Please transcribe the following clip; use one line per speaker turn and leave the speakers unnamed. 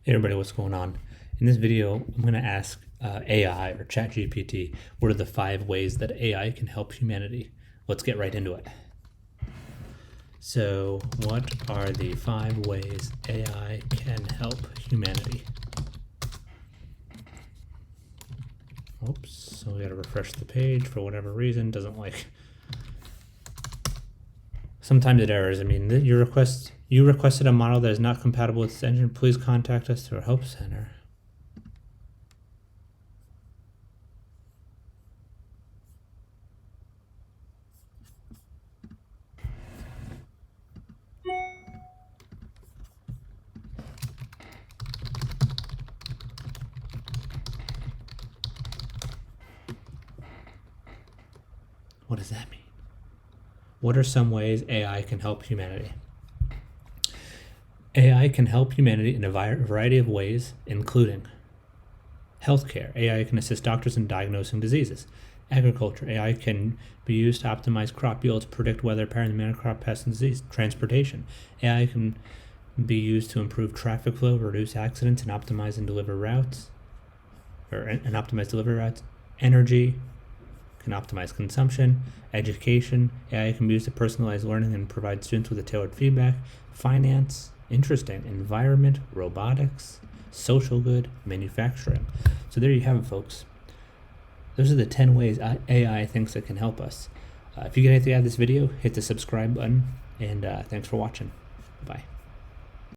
Hey everybody, what's going on? In this video, I'm going to ask AI or ChatGPT, what are the 5 ways that AI can help humanity? Let's get right into it. So, what are the 5 ways AI can help humanity? Oops, so we gotta refresh the page for whatever reason, doesn't like. Sometimes it errors. I mean, you requested a model that is not compatible with this engine. Please contact us through our help center. What does that mean? What are some ways AI can help humanity? AI can help humanity in a variety of ways, including healthcare. AI can assist doctors in diagnosing diseases. Agriculture. AI can be used to optimize crop yields, predict weather patterns, manage crop pests and disease. Transportation. AI can be used to improve traffic flow, reduce accidents, and optimize delivery routes. Energy can optimize consumption. Education. AI can be used to personalize learning and provide students with a tailored feedback. Finance. Interesting. Environment. Robotics. Social good. Manufacturing. So there you have it, folks. Those are the 10 ways AI thinks it can help us. If you get anything out of this video, hit the subscribe button, and thanks for watching. Bye.